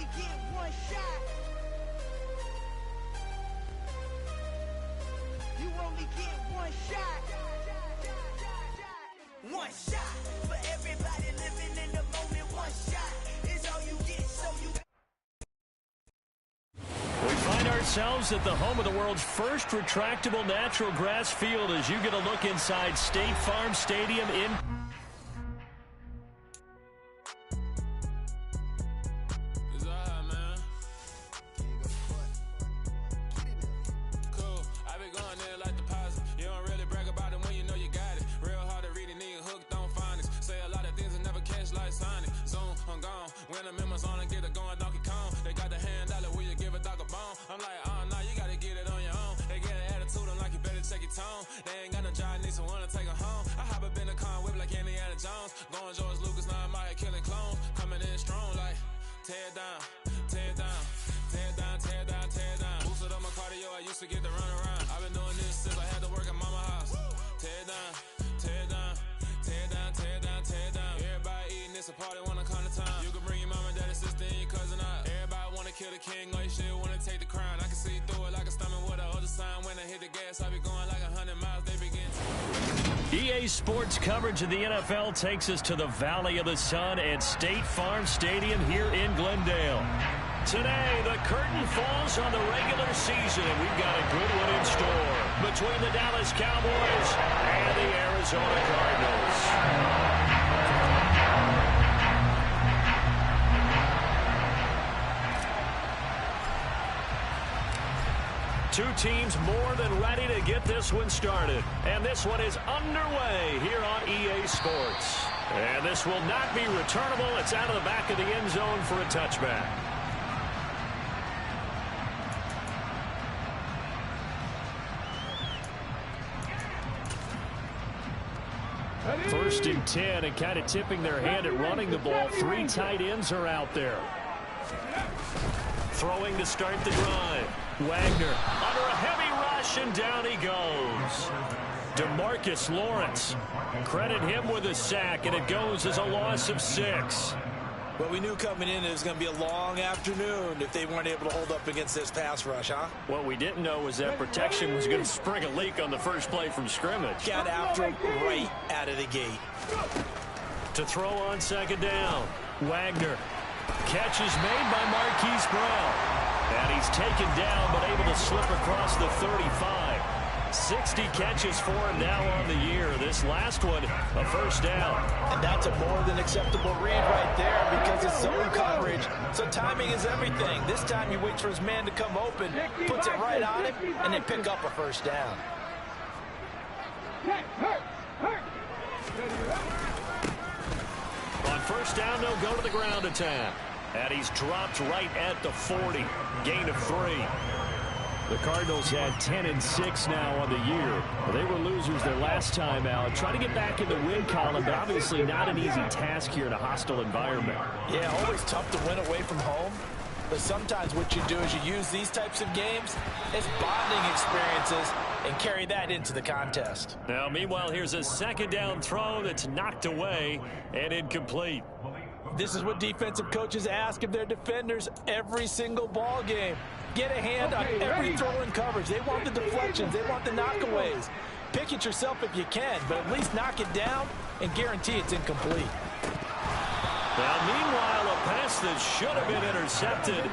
only get one shot. You only get one shot. One shot for everybody living in the moment. One shot is all you get, so you. We find ourselves at the home of the world's first retractable natural grass field as you get a look inside State Farm Stadium in... They ain't got no job, need someone to take her home. I hop up in the car, whip like Indiana Jones. Going George Lucas, now I'm out here killing clones. Coming in strong like, tear down, tear down, tear down, tear down, tear down. Boosted up my cardio, I used to get to run around. I've been doing this since I had to work at mama house. Tear down, tear down, tear down, tear down, tear down. Everybody eating, it's a party, wanna come to time. You can bring your mama, daddy, sister, and your cousin out. Everybody wanna kill the king, or you shit wanna take the crown. I can see through it like a stomach with a other sign. When I hit the gas, I be going like 100 miles, they begin to... EA Sports coverage of the NFL takes us to the Valley of the Sun at State Farm Stadium here in Glendale. Today, the curtain falls on the regular season, and we've got a good one in store between the Dallas Cowboys and the Arizona Cardinals. Two teams more than ready to get this one started. And this one is underway here on EA Sports. And this will not be returnable. It's out of the back of the end zone for a touchback. First and 10, and kind of tipping their hand at running the ball. Three tight ends are out there. Throwing to start the drive. Wagner under a heavy rush, and down he goes. DeMarcus Lawrence. Credit him with a sack, and it goes as a loss of 6. Well, we knew coming in it was going to be a long afternoon if they weren't able to hold up against this pass rush, huh? What we didn't know was that protection was going to spring a leak on the first play from scrimmage. Got after him right out of the gate. To throw on second down. Wagner. Catch is made by Marquise Brown. And he's taken down, but able to slip across the 35. 60 catches for him now on the year. This last one, a first down. And that's a more than acceptable read right there because it's zone coverage. So timing is everything. This time he waits for his man to come open, puts it right on him, and they pick up a first down. On first down, they'll go to the ground attack. And he's dropped right at the 40. Gain of 3. The Cardinals had 10-6 now on the year. They were losers their last time out. Trying to get back in the win column, but obviously not an easy task here in a hostile environment. Yeah, always tough to win away from home. But sometimes what you do is you use these types of games as bonding experiences and carry that into the contest. Now, meanwhile, here's a second down throw that's knocked away and incomplete. This is what defensive coaches ask of their defenders every single ball game. Get a hand on every throw in coverage. They want the deflections. They want the knockaways. Pick it yourself if you can, but at least knock it down and guarantee it's incomplete. Now, meanwhile, a pass that should have been intercepted,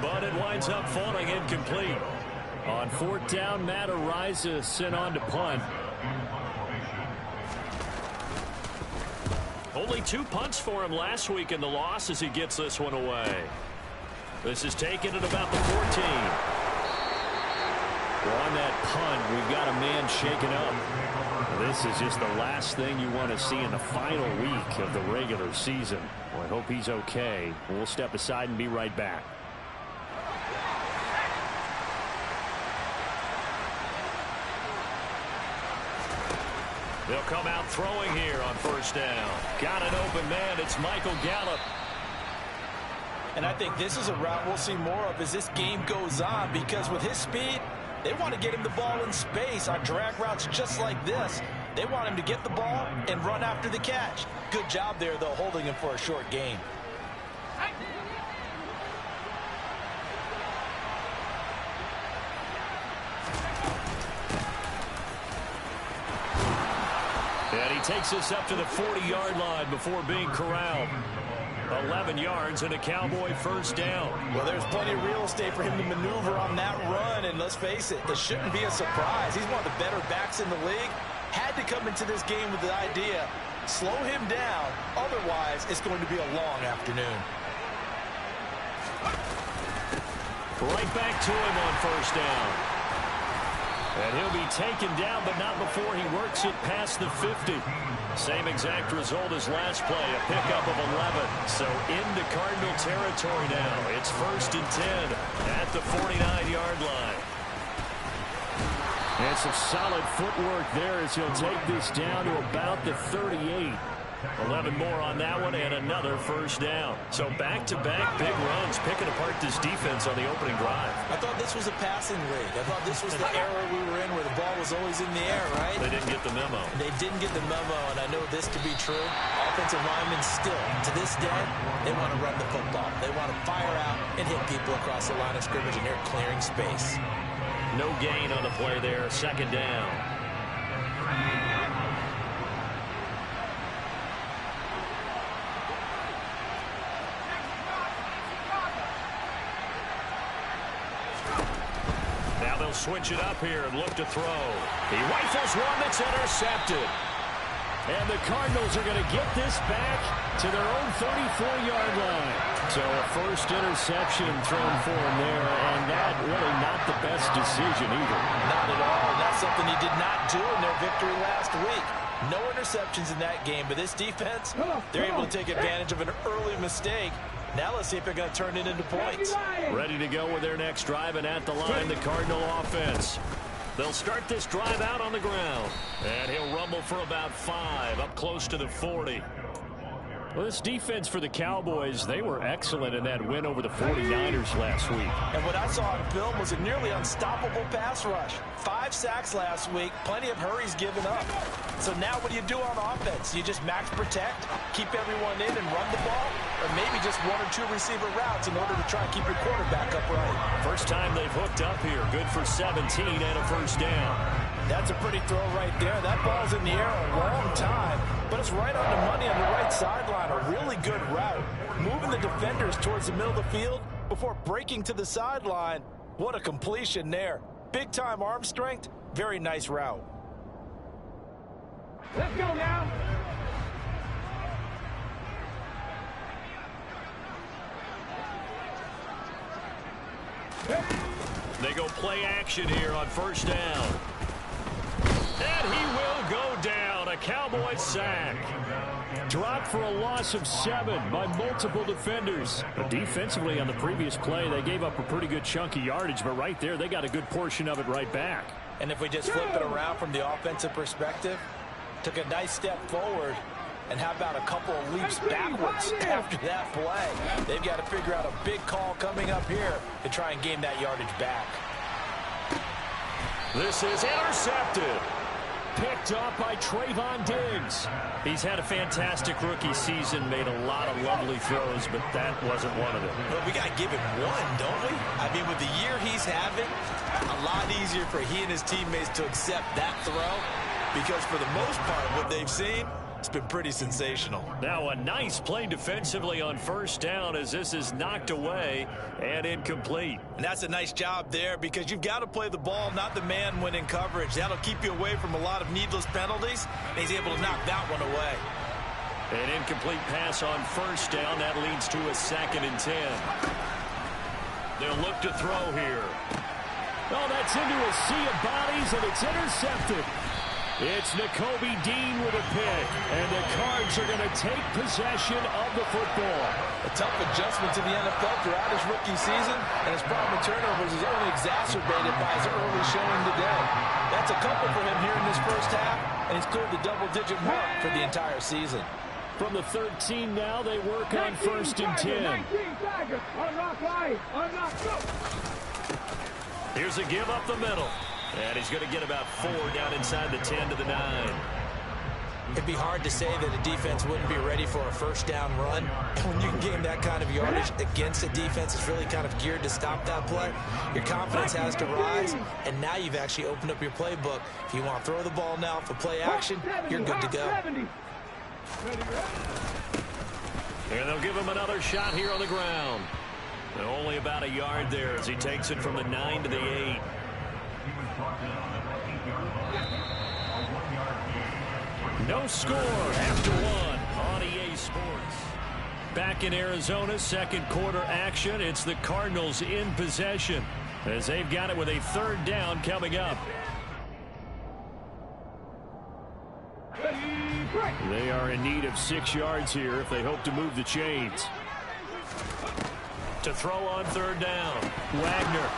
but it winds up falling incomplete. On fourth down, Matt Araiza sent on to punt. Only 2 punts for him last week in the loss as he gets this one away. This is taken at about the 14. Well, on that punt, we've got a man shaken up. This is just the last thing you want to see in the final week of the regular season. Well, I hope he's okay. We'll step aside and be right back. They'll come out throwing here on first down. Got an open man. It's Michael Gallup. And I think this is a route we'll see more of as this game goes on, because with his speed, they want to get him the ball in space on drag routes just like this. They want him to get the ball and run after the catch. Good job there, though, holding him for a short gain. He takes us up to the 40-yard line before being corralled. 11 yards and a Cowboy first down. Well, there's plenty of real estate for him to maneuver on that run, and let's face it, it shouldn't be a surprise. He's one of the better backs in the league. Had to come into this game with the idea, slow him down, otherwise it's going to be a long afternoon. Right back to him on first down. And he'll be taken down, but not before he works it past the 50. Same exact result as last play, a pickup of 11. So into Cardinal territory now. It's 1st and 10 at the 49-yard line. And some solid footwork there as he'll take this down to about the 38. 11 more on that one and another first down. So back-to-back big runs, picking apart this defense on the opening drive. I thought this was a passing league. I thought this was the era we were in where the ball was always in the air, right? They didn't get the memo. They didn't get the memo, and I know this to be true. Offensive linemen still, to this day, they want to run the football. They want to fire out and hit people across the line of scrimmage, and they're clearing space. No gain on the play there, second down. Now they'll switch it up here and look to throw. He rifles one that's intercepted. And the Cardinals are going to get this back to their own 34-yard line. So a first interception thrown for him there, and that really not the best decision either. Not at all, and that's something he did not do in their victory last week. No interceptions in that game, but this defense, they're able to take advantage of an early mistake. Now let's see if they're going to turn it into points. Ready to go with their next drive, and at the line, the Cardinal offense. They'll start this drive out on the ground. And he'll rumble for about 5, up close to the 40. Well, this defense for the Cowboys, they were excellent in that win over the 49ers last week. And what I saw on film was a nearly unstoppable pass rush. 5 sacks last week, plenty of hurries given up. So now what do you do on offense? You just max protect, keep everyone in and run the ball, or maybe just 1 or 2 receiver routes in order to try and keep your quarterback upright. First time they've hooked up here. Good for 17 and a first down. That's a pretty throw right there. That ball's in the air a long time, but it's right on the money on the right sideline. A really good route. Moving the defenders towards the middle of the field before breaking to the sideline. What a completion there. Big-time arm strength. Very nice route. Let's go now. They go play action here on first down. And he will go down. A Cowboy sack. Dropped for a loss of 7 by multiple defenders. But defensively on the previous play, they gave up a pretty good chunk of yardage. But right there, they got a good portion of it right back. And if we just flip it around from the offensive perspective, took a nice step forward. And how about a couple of leaps backwards after that play? They've got to figure out a big call coming up here to try and gain that yardage back. This is intercepted. Picked off by Trayvon Diggs. He's had a fantastic rookie season, made a lot of lovely throws, but that wasn't one of them. But we got to give him one, don't we? I mean, with the year he's having, a lot easier for he and his teammates to accept that throw because for the most part, what they've seen, it's been pretty sensational. Now a nice play defensively on first down as this is knocked away and incomplete. And that's a nice job there because you've got to play the ball, not the man when in coverage. That'll keep you away from a lot of needless penalties. And he's able to knock that one away. An incomplete pass on first down. That leads to a 2nd and 10. They'll look to throw here. Oh, that's into a sea of bodies, and it's intercepted. It's Nakobe Dean with a pick, and the Cards are going to take possession of the football. A tough adjustment to the NFL throughout his rookie season, and his problem with turnovers is only exacerbated by his early showing today. That's a couple for him here in this first half, and he's cleared the double-digit mark for the entire season. From the 13 now, they work on 1st and 10. Here's a give up the middle. And he's going to get about 4 down inside the 10 to the 9. it'd be hard to say that a defense wouldn't be ready for a first down run. When you can gain that kind of yardage against a defense that's really kind of geared to stop that play, your confidence has to rise, and now you've actually opened up your playbook. If you want to throw the ball now for play action, you're good to go. And they'll give him another shot here on the ground. Only about a yard there as he takes it from the 9 to the 8. No score after one on EA Sports. Back in Arizona, second quarter action. It's the Cardinals in possession as they've got it with a third down coming up. They are in need of 6 yards here if they hope to move the chains. To throw on third down, Wagner.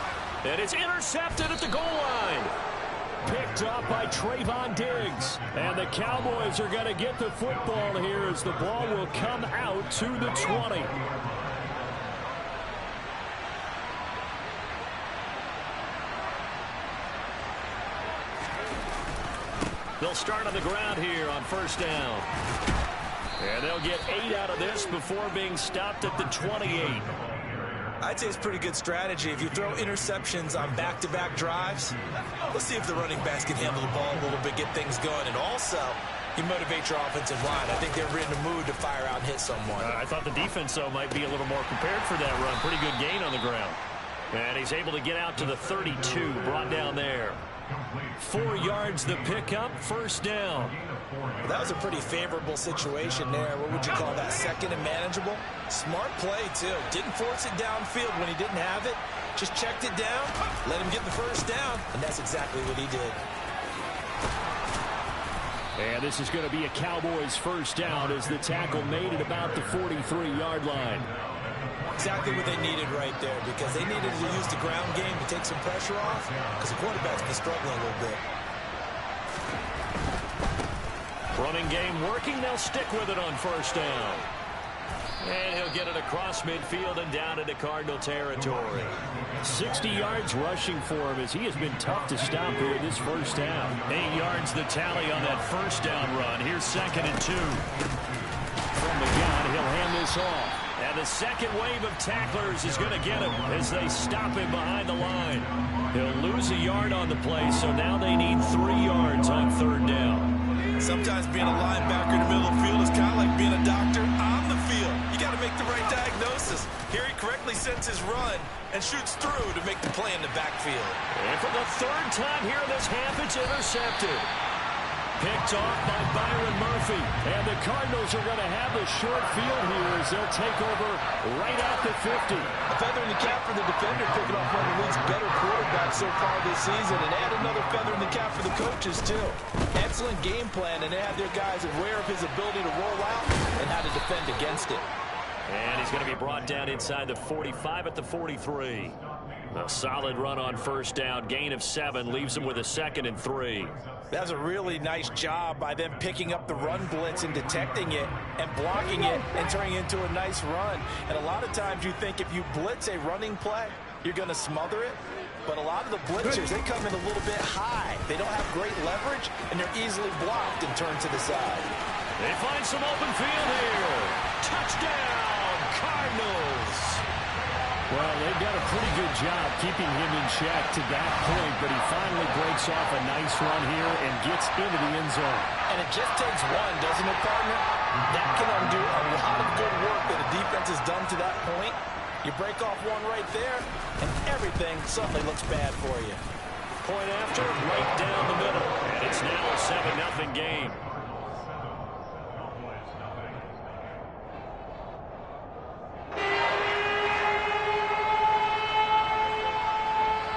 And it's intercepted at the goal line. Picked up by Trayvon Diggs. And the Cowboys are going to get the football here as the ball will come out to the 20. They'll start on the ground here on first down. And they'll get 8 out of this before being stopped at the 28. I'd say it's pretty good strategy. If you throw interceptions on back-to-back drives, let's see if the running backs can handle the ball a little bit, get things going. And also, you motivate your offensive line. I think they're in a mood to fire out and hit someone. I thought the defense, though, might be a little more prepared for that run. Pretty good gain on the ground. And he's able to get out to the 32, brought down there. 4 yards the pickup, first down. Well, that was a pretty favorable situation there. What would you call that? Second and manageable? Smart play, too. Didn't force it downfield when he didn't have it. Just checked it down, let him get the first down, and that's exactly what he did. And this is going to be a Cowboys first down as the tackle made at about the 43-yard line. Exactly what they needed right there, because they needed to use the ground game to take some pressure off, because the quarterback's been struggling a little bit. Running game working. They'll stick with it on first down. And he'll get it across midfield and down into Cardinal territory. 60 yards rushing for him as he has been tough to stop here this first down. 8 yards the tally on that first down run. Here's 2nd and 2. From the gun, he'll hand this off. And the second wave of tacklers is going to get him as they stop him behind the line. He'll lose a yard on the play, so now they need 3 yards on third down. Sometimes being a linebacker in the middle of the field is kind of like being a doctor on the field. You got to make the right diagnosis. Here he correctly sends his run and shoots through to make the play in the backfield. And for the third time here in this half, it's intercepted. Picked off by Byron Murphy. And the Cardinals are going to have the short field here as they'll take over right at the 50. A feather in the cap for the defender, picking off one of the league's better quarterbacks so far this season. And add another feather in the cap for the coaches, too. Excellent game plan, and they had their guys aware of his ability to roll out and how to defend against it. And he's going to be brought down inside the 45 at the 43. A solid run on first down. Gain of 7 leaves him with a 2nd and 3. That was a really nice job by them picking up the run blitz and detecting it and blocking it and turning it into a nice run. And a lot of times you think if you blitz a running play, you're going to smother it. But a lot of the blitzers, they come in a little bit high. They don't have great leverage, and they're easily blocked and turned to the side. They find some open field here. Touchdown, Cardinals. Well, they've done a pretty good job keeping him in check to that point, but he finally breaks off a nice run here and gets into the end zone. And it just takes one, doesn't it, partner? That can undo a lot of good work that a defense has done to that point. You break off one right there, and everything suddenly looks bad for you. Point after, right down the middle. And it's now a 7-0 game.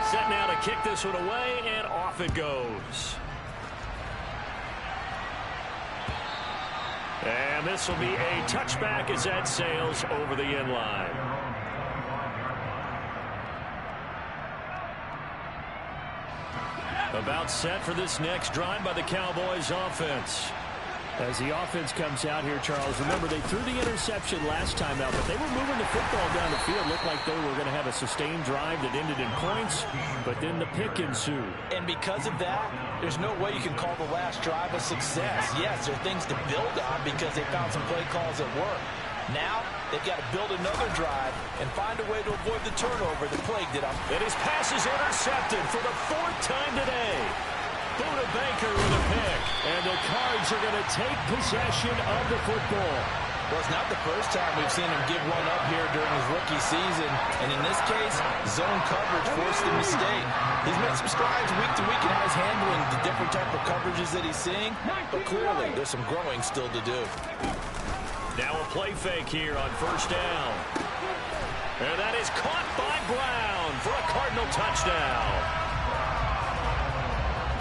Set now to kick this one away, and off it goes. And this will be a touchback as that sails over the end line. About set for this next drive by the Cowboys offense. As the offense comes out here, Charles, remember they threw the interception last time out, but they were moving the football down the field. Looked like they were going to have a sustained drive that ended in points, but then the pick ensued. And because of that, there's no way you can call the last drive a success. Yes, there are things to build on because they found some play calls that work. Now, they've got to build another drive and find a way to avoid the turnover that plagued it. And his pass is intercepted for the 4th time today. Buda Baker with a pick, and the Cards are going to take possession of the football. Well, it's not the first time we've seen him give one up here during his rookie season, and in this case, zone coverage forced the mistake. He's made some strides week to week in how he's handling the different type of coverages that he's seeing, but clearly there's some growing still to do. Now a play fake here on 1st down. And that is caught by Brown for a Cardinal touchdown.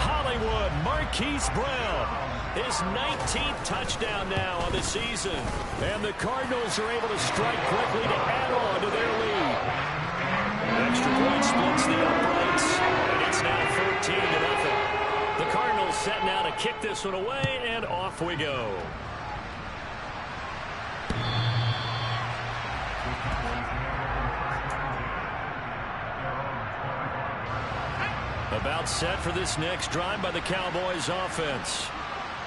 Hollywood Marquise Brown, his 19th touchdown now on the season. And the Cardinals are able to strike quickly to add on to their lead. Extra point splits the uprights, and it's now 14-0. The Cardinals set now to kick this one away, and off we go. About set for this next drive by the Cowboys offense.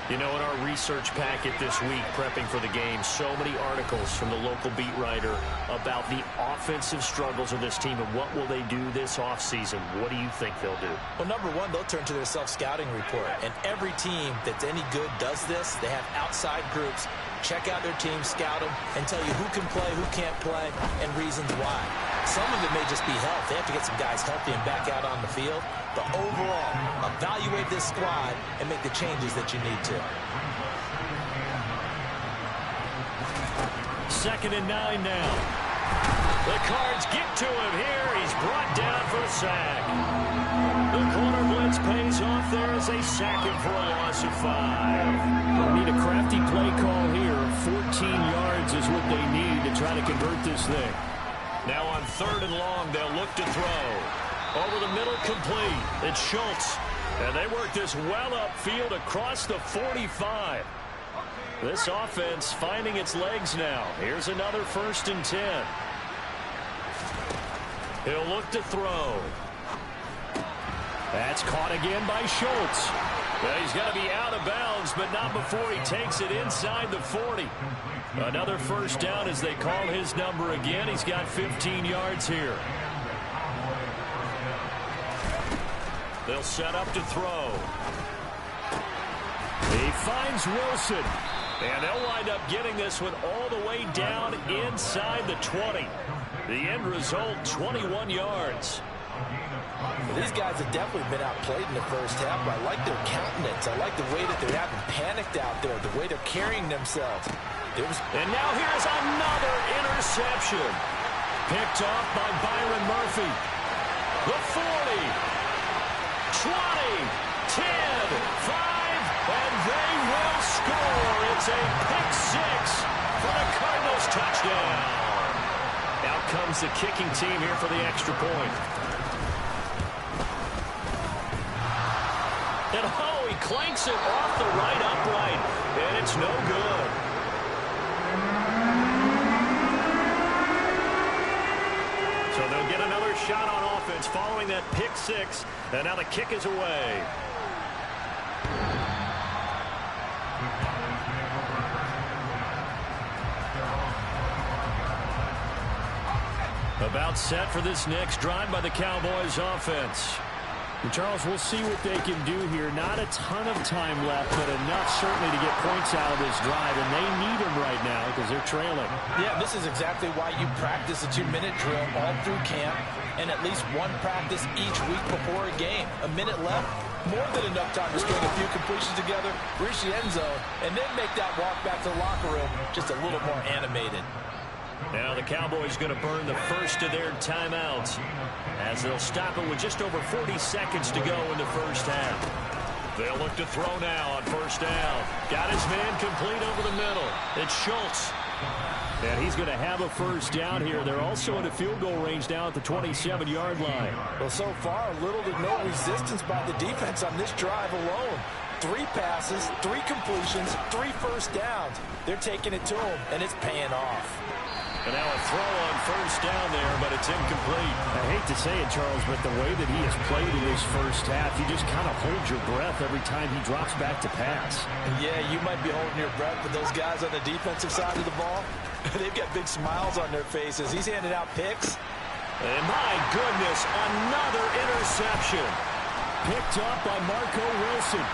You know, in our research packet this week, prepping for the game, so many articles from the local beat writer about the offensive struggles of this team and what will they do this offseason. What do you think they'll do? Well, number one, they'll turn to their self-scouting report. And every team that's any good does this. They have outside groups. Check out their team, scout them, and tell you who can play, who can't play, and reasons why. Some of it may just be health. They have to get some guys healthy and back out on the field. But overall, evaluate this squad and make the changes that you need to. 2nd and 9 now. The Cards get to him here. He's brought down for a sack. The corner blitz pays off there as they sack him for a loss of 5. They need a crafty play call here. 14 yards is what they need to try to convert this thing. Now on 3rd and long, they'll look to throw. Over the middle, complete. It's Schultz. And they work this well upfield across the 45. This offense finding its legs now. Here's another 1st and 10. He'll look to throw. That's caught again by Schultz. Well, he's got to be out of bounds, but not before he takes it inside the 40. Another 1st down as they call his number again. He's got 15 yards here. They'll set up to throw. He finds Wilson. And they'll wind up getting this one all the way down inside the 20. The end result, 21 yards. Well, these guys have definitely been outplayed in the first half, but I like their countenance. I like the way that they're having panicked out there, the way they're carrying themselves. And now here's another interception. Picked off by Byron Murphy. The 40, 20, 10, 5, and they will score. It's a pick 6 for the Cardinals touchdown. Out comes the kicking team here for the extra point. And oh, he clanks it off the right upright, and it's no good. So they'll get another shot on offense following that pick 6, and now the kick is away. About set for this next drive by the Cowboys offense. And Charles, we'll see what they can do here. Not a ton of time left, but enough certainly to get points out of this drive, and they need them right now because they're trailing. Yeah, this is exactly why you practice a 2-minute drill all through camp and at least one practice each week before a game. A minute left, more than enough time to string a few completions together, reach the end zone, and then make that walk back to the locker room just a little more animated. Now the Cowboys going to burn the first of their timeouts as they'll stop it with just over 40 seconds to go in the first half. They'll look to throw now on 1st down. Got his man complete over the middle. It's Schultz. And he's going to have a 1st down here. They're also in a field goal range now at the 27-yard line. Well, so far, little to no resistance by the defense on this drive alone. 3 passes, 3 completions, 3 first downs. They're taking it to him, and it's paying off. And now a throw on first down there, but it's incomplete. I hate to say it, Charles, but the way that he has played in this first half, you just kind of hold your breath every time he drops back to pass. Yeah, you might be holding your breath, but those guys on the defensive side of the ball, they've got big smiles on their faces. He's handing out picks. And my goodness, another interception. Picked up by Marco Wilson.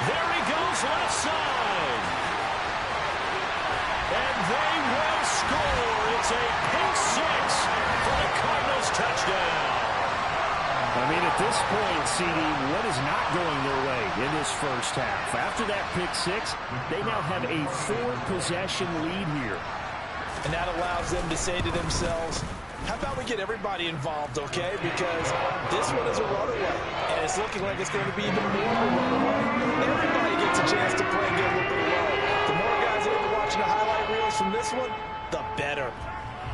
There he goes left side. And they will score. It's a pick 6 for the Cardinals touchdown. I mean, at this point, CD, what is not going their way in this first half? After that pick 6, they now have a 4-possession lead here. And that allows them to say to themselves, how about we get everybody involved, okay? Because this one is a runaway, and it's looking like it's going to be even more of a runaway. Everybody gets a chance to play and get a little bit of love. The more guys that are watching the highlight reels from this one, the better.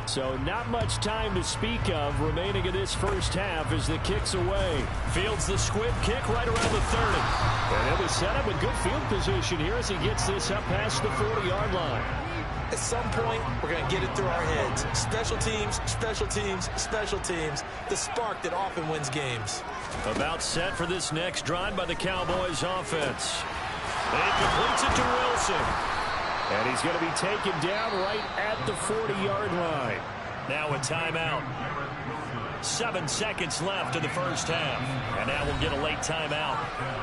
So not much time to speak of remaining in this first half as the kick's away. Fields the squib kick right around the 30. And he'll be set up with good field position here as he gets this up past the 40-yard line. At some point, we're going to get it through our heads. Special teams, special teams, special teams. The spark that often wins games. About set for this next drive by the Cowboys offense. He completes it to Wilson. And he's going to be taken down right at the 40-yard line. Now a timeout. 7 seconds left in the first half. And now we'll get a late timeout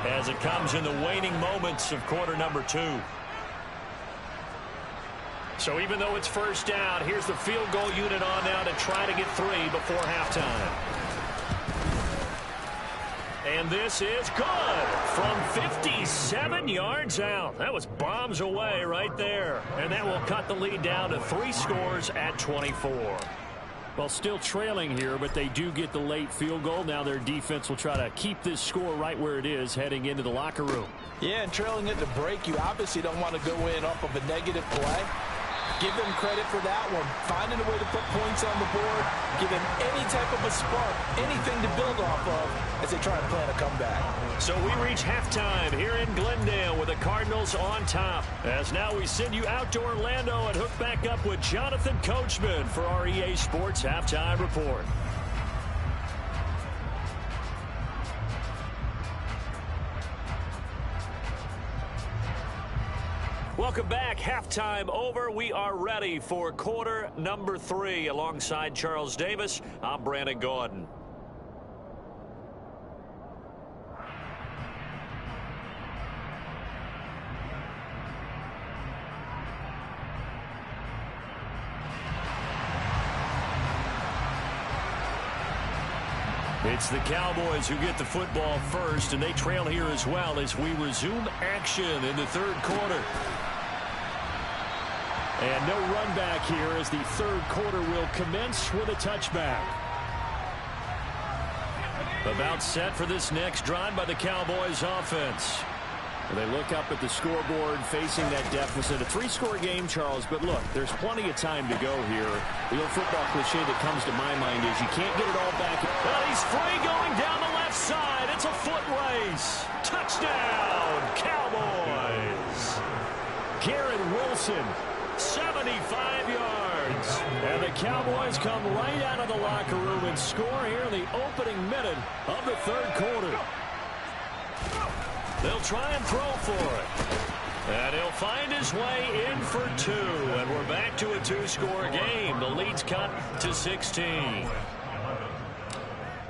as it comes in the waning moments of quarter number 2. So even though it's first down, here's the field goal unit on now to try to get 3 before halftime. And this is good from 57 yards out. That was bombs away right there. And that will cut the lead down to 3 scores at 24. Well, still trailing here, but they do get the late field goal. Now their defense will try to keep this score right where it is heading into the locker room. Yeah, and trailing at the break, you obviously don't want to go in off of a negative play. Give them credit for that one. Finding a way to put points on the board. Give them any type of a spark, anything to build off of as they try and plan a comeback. So we reach halftime here in Glendale with the Cardinals on top. As now we send you out to Orlando and hook back up with Jonathan Coachman for our EA Sports Halftime Report. Welcome back. Halftime over. We are ready for quarter number 3. Alongside Charles Davis, I'm Brandon Gaudin. It's the Cowboys who get the football first, and they trail here as well as we resume action in the third quarter. And no run back here as the third quarter will commence with a touchback. About set for this next drive by the Cowboys offense. They look up at the scoreboard facing that deficit. A 3-score game, Charles, but look, there's plenty of time to go here. The old football cliche that comes to my mind is you can't get it all back. Well, he's free going down the left side. It's a foot race. Touchdown, Cowboys. Garrett Wilson, 75 yards. And the Cowboys come right out of the locker room and score here in the opening minute of the third quarter. They'll try and throw for it. And he'll find his way in for 2. And we're back to a 2-score game. The lead's cut to 16.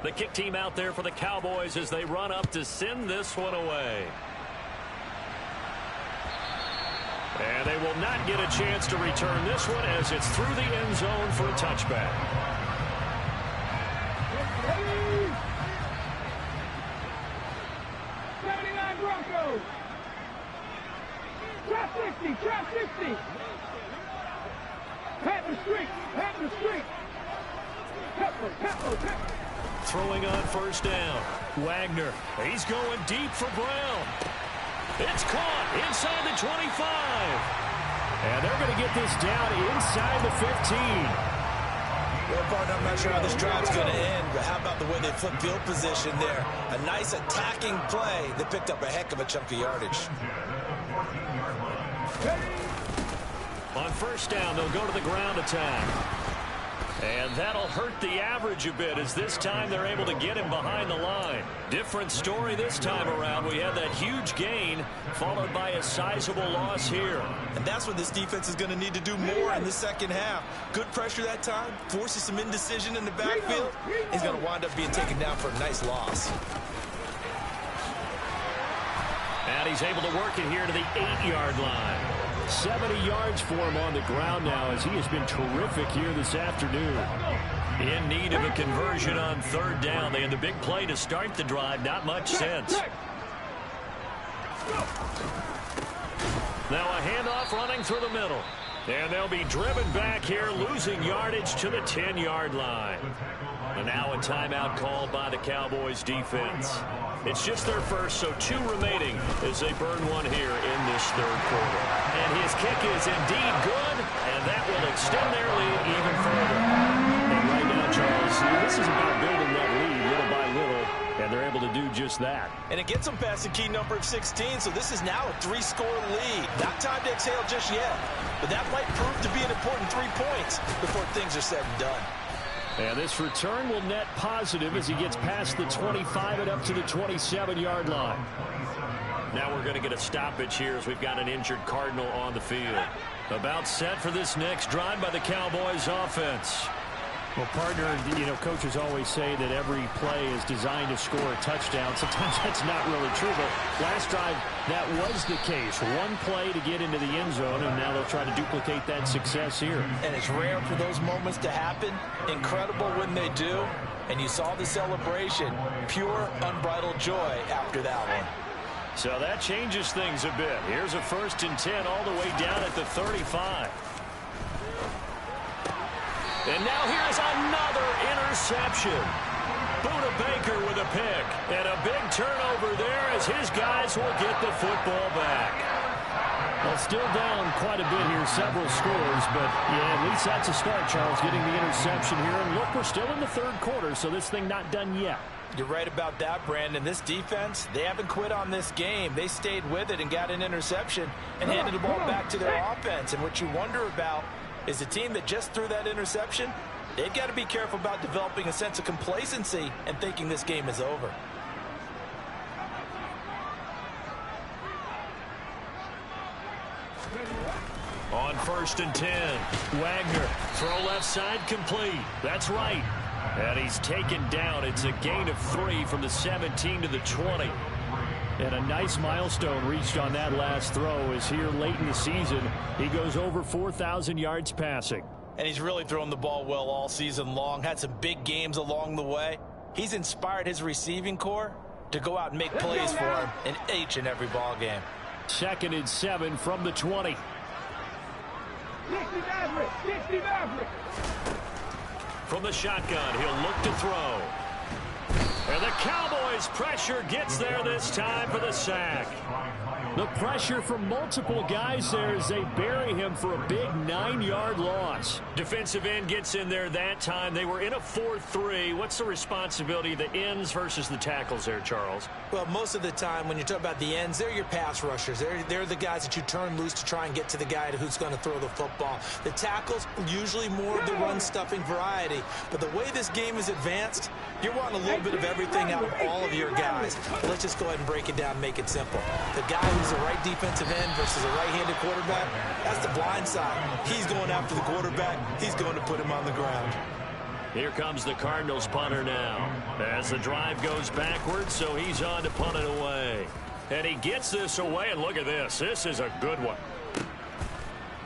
The kick team out there for the Cowboys as they run up to send this one away. And they will not get a chance to return this one as it's through the end zone for a touchback. Trap 60. Pat the street. Pepper. Throwing on first down. Wagner. He's going deep for Brown. It's caught inside the 25. And they're going to get this down inside the 15. Well, partner, I'm not sure how this drive's going to end, but how about the way they flip field position there? A nice attacking play that picked up a heck of a chunk of yardage. On first down, they'll go to the ground attack. And that'll hurt the average a bit, as this time they're able to get him behind the line. Different story this time around. We had that huge gain followed by a sizable loss here. And that's what this defense is going to need to do more in the second half. Good pressure that time, forces some indecision in the backfield. He's going to wind up being taken down for a nice loss. And he's able to work it here to the 8-yard line. 70 yards for him on the ground now, as he has been terrific here this afternoon. In need of a conversion on third down. They had the big play to start the drive. Not much sense. Now a handoff running through the middle. And they'll be driven back here, losing yardage to the 10-yard line. And now a timeout called by the Cowboys defense. It's just their first, so 2 remaining as they burn one here in this third quarter. And his kick is indeed good, and that will extend their lead even further. And right now, Charles, this is about building that lead little by little, and they're able to do just that. And it gets them past the key number of 16, so this is now a 3-score lead. Not time to exhale just yet, but that might prove to be an important 3 points before things are said and done. And this return will net positive as he gets past the 25 and up to the 27-yard line. Now we're going to get a stoppage here as we've got an injured Cardinal on the field. About set for this next drive by the Cowboys offense. Well, partner, you know, coaches always say that every play is designed to score a touchdown. Sometimes that's not really true, but last drive, that was the case. One play to get into the end zone, and now they'll try to duplicate that success here. And it's rare for those moments to happen. Incredible when they do. And you saw the celebration. Pure, unbridled joy after that one. So that changes things a bit. Here's a 1st and 10 all the way down at the 35. And now here's another interception. Buda Baker with a pick. And a big turnover there as his guys will get the football back. Well, still down quite a bit here, several scores, but yeah, at least that's a start, Charles, getting the interception here. And look, we're still in the third quarter, so this thing not done yet. You're right about that, Brandon. This defense, they haven't quit on this game. They stayed with it and got an interception and handed the ball back to their offense. And what you wonder about is a team that just threw that interception, they've got to be careful about developing a sense of complacency and thinking this game is over. On 1st and 10, Wagner, throw left side complete. That's right. And he's taken down. It's a gain of 3 from the 17 to the 20. And a nice milestone reached on that last throw as here late in the season, he goes over 4,000 yards passing. And he's really thrown the ball well all season long, had some big games along the way. He's inspired his receiving corps to go out and make plays for him in each and every ball game. 2nd and 7 from the 20. 60 Maverick. From the shotgun, he'll look to throw. And the Cowboys' pressure gets there this time for the sack. The pressure from multiple guys there as they bury him for a big 9-yard loss. Defensive end gets in there that time. They were in a 4-3. What's the responsibility of the ends versus the tackles there, Charles? Well, most of the time when you talk about the ends, they're your pass rushers. They're the guys that you turn loose to try and get to the guy who's going to throw the football. The tackles, usually more of the run-stuffing variety. But the way this game is advanced, you're wanting a little bit of everything out of all of your guys. Let's just go ahead and break it down and make it simple. The guy who's the right defensive end versus a right-handed quarterback, that's the blind side. He's going after the quarterback. He's going to put him on the ground. Here comes the Cardinals punter now as the drive goes backwards, so he's on to punt it away. And he gets this away, and look at this. This is a good one.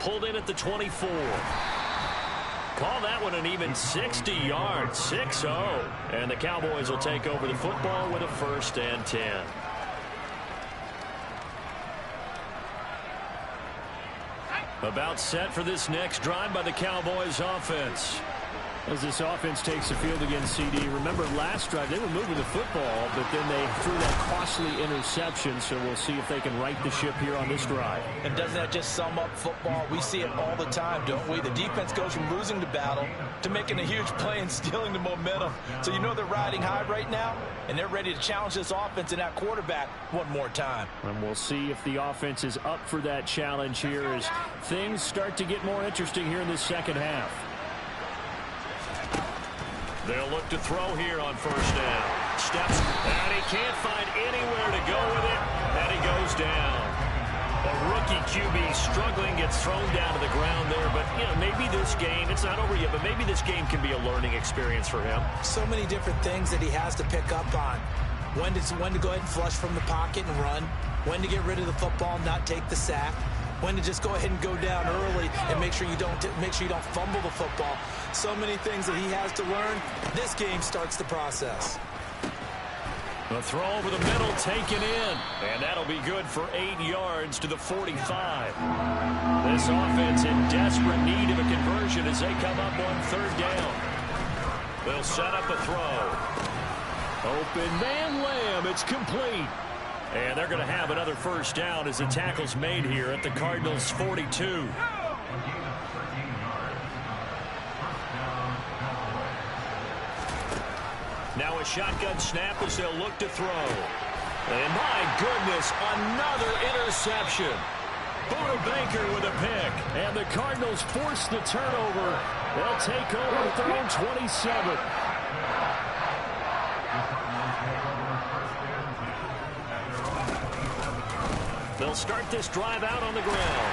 Pulled in at the 24. Call that one an even 60 yards, 6-0. And the Cowboys will take over the football with a 1st and 10. About set for this next drive by the Cowboys offense. As this offense takes the field against CD, remember last drive they were moving the football, but then they threw that costly interception, so we'll see if they can right the ship here on this drive. And doesn't that just sum up football? We see it all the time, don't we? The defense goes from losing the battle to making a huge play and stealing the momentum. So you know they're riding high right now, and they're ready to challenge this offense and that quarterback one more time. And we'll see if the offense is up for that challenge here as things start to get more interesting here in this second half. They'll look to throw here on first down. Steps, and he can't find anywhere to go with it, and he goes down. A rookie QB struggling, gets thrown down to the ground there, but you know, maybe this game, it's not over yet, but maybe this game can be a learning experience for him. So many different things that he has to pick up on. When to go ahead and flush from the pocket and run. When to get rid of the football and not take the sack. When to just go ahead and go down early and make sure you don't fumble the football. So many things that he has to learn. This game starts the process. A throw over the middle taken in, and that'll be good for 8 yards to the 45. This offense in desperate need of a conversion as they come up on third down. They'll set up a throw. Open man Lamb, it's complete. And they're going to have another first down as the tackle's made here at the Cardinals' 42. Now a shotgun snap as they'll look to throw. And my goodness, another interception. Buda Baker with a pick. And the Cardinals force the turnover. They'll take over 3rd and 27. They'll start this drive out on the ground.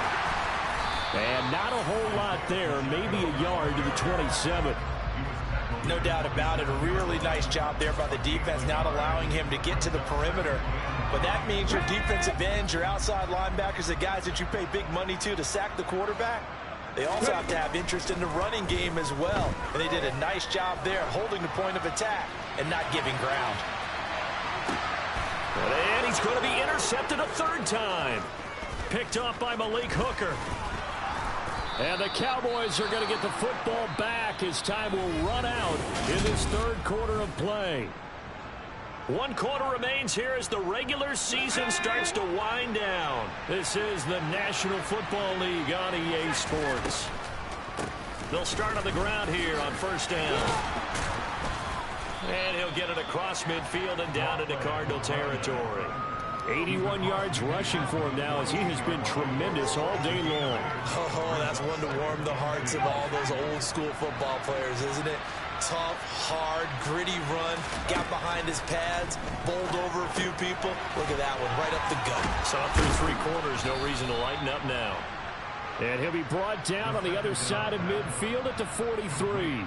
And not a whole lot there. Maybe a yard to the 27. No doubt about it. A really nice job there by the defense, not allowing him to get to the perimeter. But that means your defensive ends, your outside linebackers, the guys that you pay big money to sack the quarterback, they also have to have interest in the running game as well. And they did a nice job there holding the point of attack and not giving ground. And he's going to be intercepted a third time. Picked off by Malik Hooker. And the Cowboys are going to get the football back as time will run out in this third quarter of play. 1 quarter remains here as the regular season starts to wind down. This is the National Football League on EA Sports. They'll start on the ground here on first down. And he'll get it across midfield and down into Cardinal territory. 81 yards rushing for him now as he has been tremendous all day long. Oh, that's one to warm the hearts of all those old school football players, isn't it? Tough, hard, gritty run, got behind his pads, bowled over a few people. Look at that one, right up the gut. Saw through 3 quarters, no reason to lighten up now. And he'll be brought down on the other side of midfield at the 43.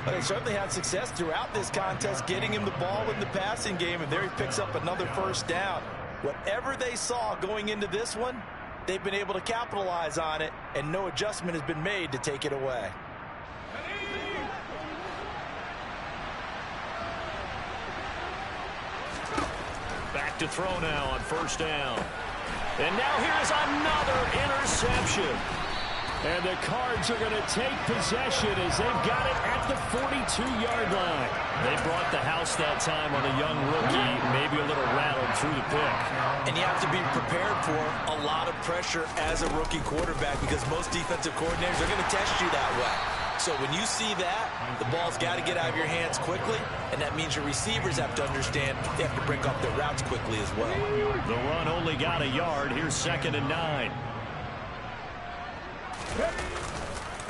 But they certainly had success throughout this contest, getting him the ball in the passing game, and there he picks up another first down. Whatever they saw going into this one, they've been able to capitalize on it, and no adjustment has been made to take it away. Back to throw now on first down. And now here's another interception. And the Cards are going to take possession as they've got it at the 42-yard line. They brought the house that time on a young rookie, maybe a little rattled through the pick. And you have to be prepared for a lot of pressure as a rookie quarterback because most defensive coordinators are going to test you that way. So when you see that, the ball's got to get out of your hands quickly, and that means your receivers have to understand they have to break off their routes quickly as well. The run only got a yard. Here's 2nd and 9.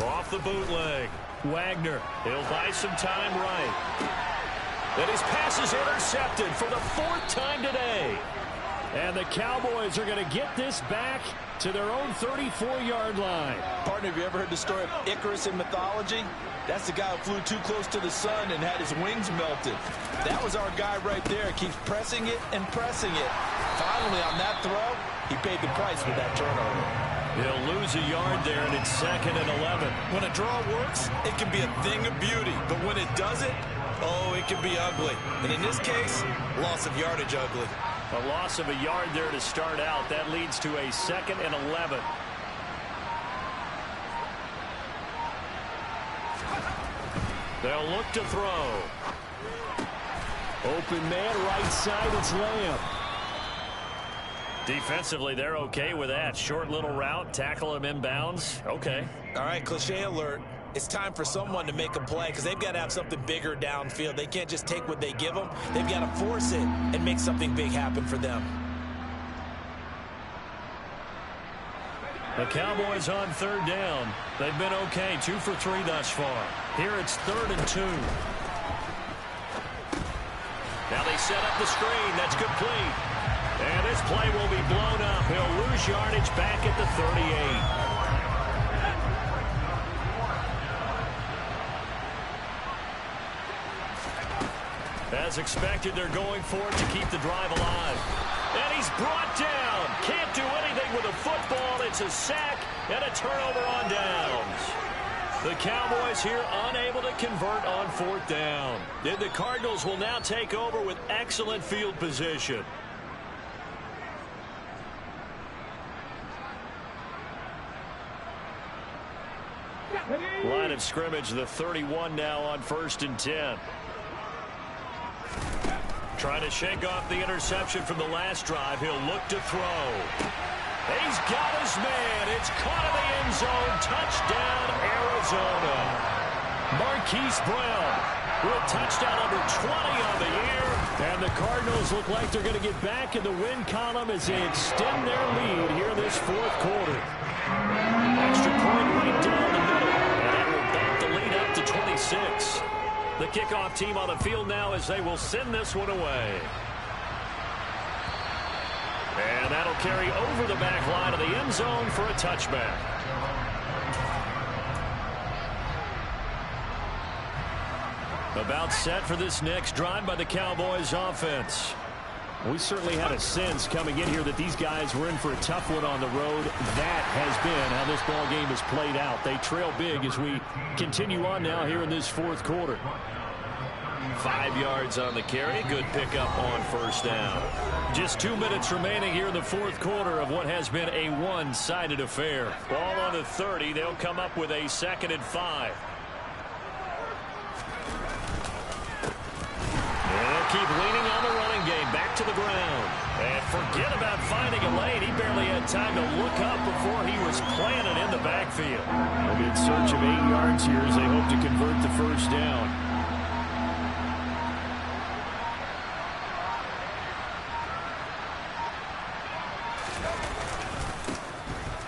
Off the bootleg. Wagner. He'll buy some time right. And his pass is intercepted for the 4th time today. And the Cowboys are going to get this back to their own 34-yard line. Partner, have you ever heard the story of Icarus in mythology? That's the guy who flew too close to the sun and had his wings melted. That was our guy right there. Keeps pressing it and pressing it. Finally, on that throw, he paid the price with that turnover. He'll lose a yard there, and it's 2nd and 11. When a draw works, it can be a thing of beauty. But when it doesn't, oh, it can be ugly. And in this case, loss of yardage ugly. A loss of a yard there to start out. That leads to a 2nd and 11. They'll look to throw. Open man, right side, it's Lamb. Defensively, they're okay with that. Short little route, tackle him inbounds. Okay. All right, cliche alert. It's time for someone to make a play because they've got to have something bigger downfield. They can't just take what they give them. They've got to force it and make something big happen for them. The Cowboys on third down. They've been okay, 2 for 3 thus far. Here it's 3rd and 2. Now they set up the screen. That's complete. And this play will be blown up. He'll lose yardage back at the 38. As expected, they're going for it to keep the drive alive. And he's brought down. Can't do anything with a football. It's a sack and a turnover on downs. The Cowboys here unable to convert on 4th down. And the Cardinals will now take over with excellent field position. Line of scrimmage, the 31 now on 1st and 10. Trying to shake off the interception from the last drive. He'll look to throw. He's got his man. It's caught in the end zone. Touchdown, Arizona. Marquise Brown with touchdown number 20 on the year. And the Cardinals look like they're going to get back in the win column as they extend their lead here in this 4th quarter. Extra point right down the middle. And that will bump the lead up to 26. The kickoff team on the field now as they will send this one away. And that'll carry over the back line of the end zone for a touchback. About set for this next drive by the Cowboys offense. We certainly had a sense coming in here that these guys were in for a tough one on the road. That has been how this ball game has played out. They trail big as we continue on now here in this 4th quarter. 5 yards on the carry. Good pickup on 1st down. Just 2 minutes remaining here in the 4th quarter of what has been a one-sided affair. Ball on the 30. They'll come up with a 2nd and 5. They'll keep leaning on the running game. Back to the ground. And forget about finding a lane. He barely had time to look up before he was planted in the backfield. They'll be in search of 8 yards here as they hope to convert the 1st down.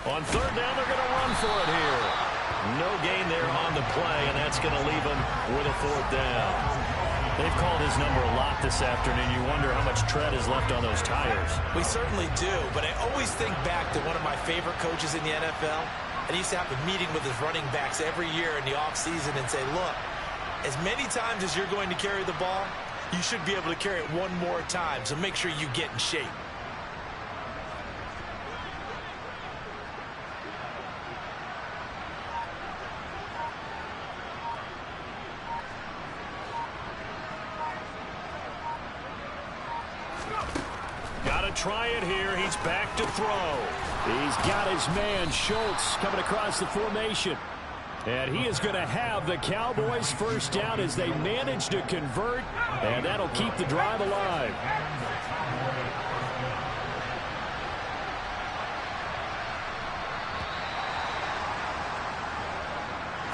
On 3rd down, they're going to run for it here. No gain there on the play, and that's going to leave them with a 4th down. They've called his number a lot this afternoon. You wonder how much tread is left on those tires. We certainly do, but I always think back to one of my favorite coaches in the NFL. And he used to have a meeting with his running backs every year in the offseason and say, look, as many times as you're going to carry the ball, you should be able to carry it one more time, so make sure you get in shape. Try it here. He's back to throw. He's got his man, Schultz, coming across the formation. And he is going to have the Cowboys 1st down as they manage to convert, and that'll keep the drive alive.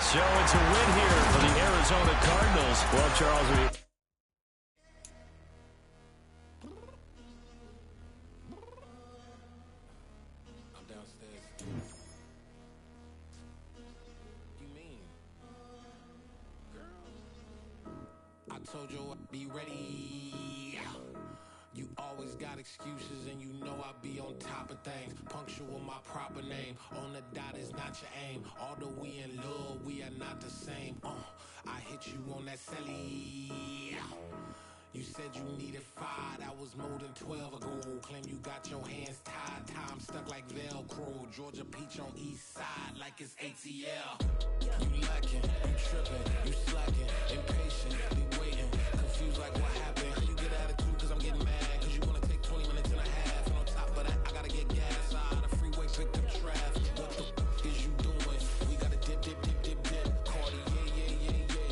So it's a win here for the Arizona Cardinals. Well, Charles, told you I'd be ready. You always got excuses and you know I be on top of things. Punctual my proper name. On the dot is not your aim. Although we in love, we are not the same. I hit you on that celly. You said you needed 5, that was more than 12 ago. Claim you got your hands tied, time stuck like Velcro. Georgia Peach on east side like it's ATL. You lacking, you tripping, you slacking.